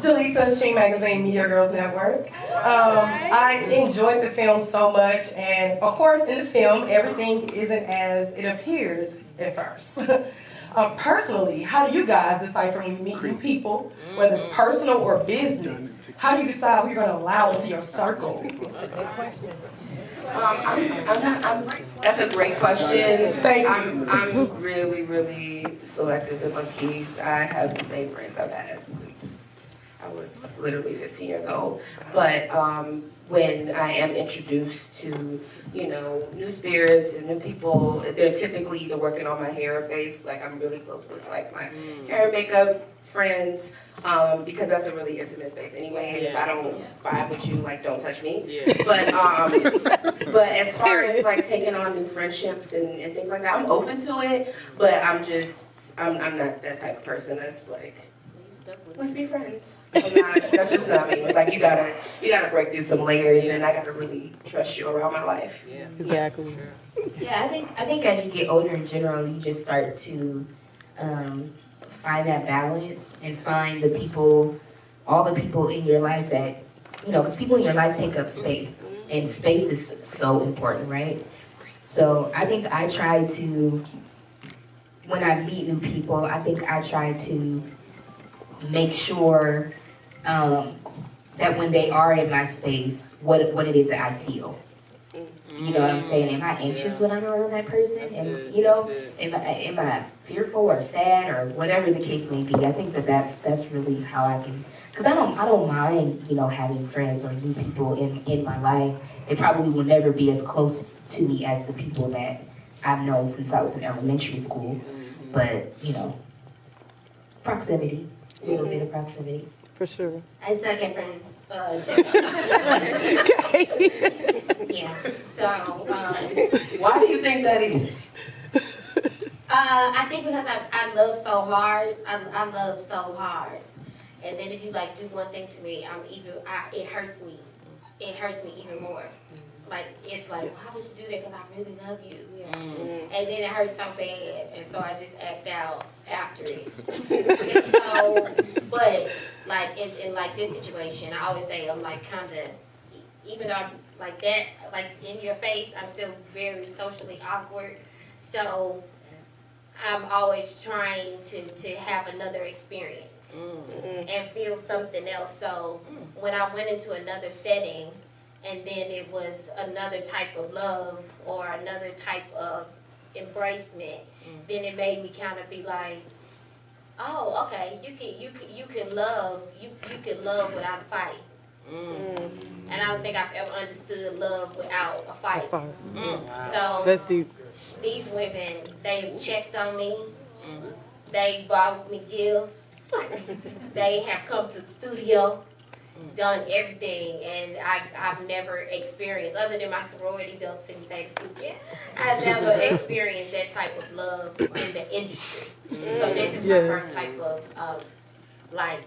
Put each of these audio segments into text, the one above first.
Jaleesa, Sheen Magazine, Media Girls Network. I enjoyed the film so much, and of course, in the film, everything isn't as it appears at first. Personally, how do you guys decide when you meet new people, whether it's personal or business? How do you decide who you're going to allow into your circle? That's a good question. That's a great question. Thank you. I'm really, really selective with my keys. I have the same friends I've had since I was literally 15 years old. But when I am introduced to, new spirits and new people, they're typically either working on my hair or face. Like, I'm really close with like my hair and makeup friends, because that's a really intimate space anyway. And if I don't vibe with you, like, don't touch me. Yeah. But as far as like taking on new friendships and things like that, I'm open to it. But I'm not that type of person that's like, let's be friends. That's just not me. Like, you gotta break through some layers, and I gotta really trust you around my life. Yeah, exactly. Yeah, I think as you get older in general, you just start to find that balance and find all the people in your life that, because people in your life take up space, and space is so important, right? So I think I try to, when I meet new people, I think I try to make sure that when they are in my space, what it is that I feel. You know what I'm saying? Am I anxious when I'm around that person? And am I fearful or sad or whatever the case may be? I think that's really how I can, because I don't mind having friends or new people in my life. They probably will never be as close to me as the people that I've known since I was in elementary school. But proximity, a little bit of proximity. For sure. I still get friends. Yeah. So, why do you think that is? I think because I love so hard. I love so hard. And then if you like do one thing to me, it hurts me. It hurts me even more. Like, it's like, why would you do that? Because I really love you. Yeah. And then it hurts so bad, and so I just act out after it. And so, but like in like this situation, I always say I'm like kind of, even though I'm like that, like in your face, I'm still very socially awkward. So I'm always trying to have another experience and feel something else. So when I went into another setting, and then it was another type of love or another type of embracement, then it made me kind of be like, oh, okay, you can love without a fight. And I don't think I've ever understood love without a fight. So That's deep. These women, they checked on me. They bought me gifts. They have come to the studio, done everything, and I've never experienced, other than my sorority belts and things, I've never experienced that type of love in the industry. So this is my first type of like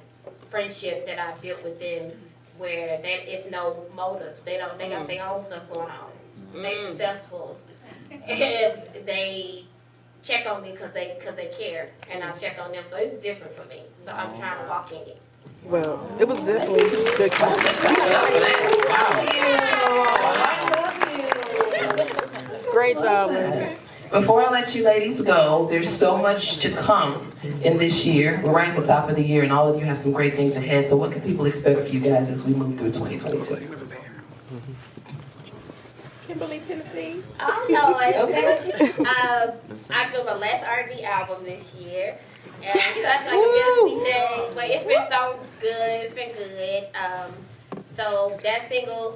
friendship that I built with them, where it's no motive. They got their own stuff going on. They successful, and they check on me because they care, and I check on them. So it's different for me. So I'm trying to walk in it. Well, it was definitely good time. Great job, ladies. Before I let you ladies go, there's so much to come in this year. We're right at the top of the year, and all of you have some great things ahead. So what can people expect of you guys as we move through 2022? Kimberly, Tennessee. Oh, no. Okay. I did my last R&B album this year. And that's like a bittersweet thing, but it's been so good. It's been good. So that single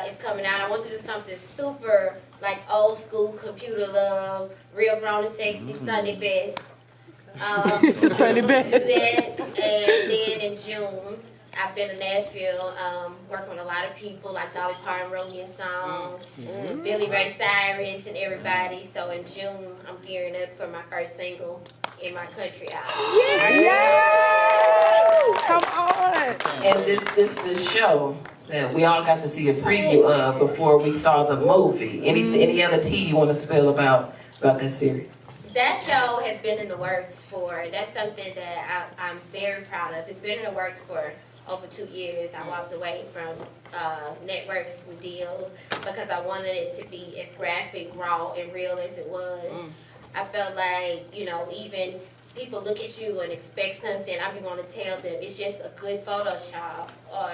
is coming out. I want to do something super like old school computer love, real grown and sexy, Sunday best. Sunday best. Do that, and then in June, I've been to Nashville, working with a lot of people like Dolly Parton wrote me a song, Billy Ray Cyrus and everybody. So in June, I'm gearing up for my first single in my country album. Yeah! Come on! And this show that we all got to see a preview of before we saw the movie. Any other tea you want to spill about that series? that show has been in the works for, that's something that I'm very proud of. It's been in the works for over 2 years. I walked away from networks with deals because I wanted it to be as graphic, raw, and real as it was. I felt like, you know, even people look at you and expect something, I be wanting to tell them it's just a good Photoshop or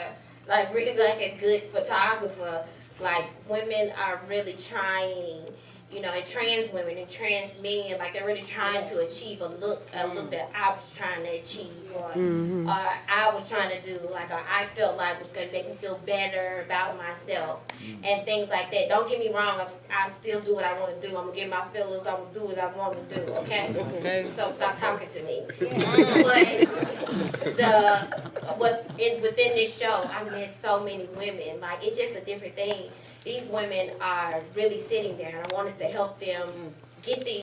like really like a good photographer. Like women are really trying, you know, and trans women and trans men, like they're really trying to achieve a look that I was trying to achieve, or I was trying to do, like, or I felt like was gonna make me feel better about myself and things like that. Don't get me wrong, I still do what I want to do. I'm gonna get my feelings. I'm gonna do what I want to do. Okay. So stop talking to me. But within this show, I met so many women. Like it's just a different thing. These women are really sitting there, and I wanted to help them get these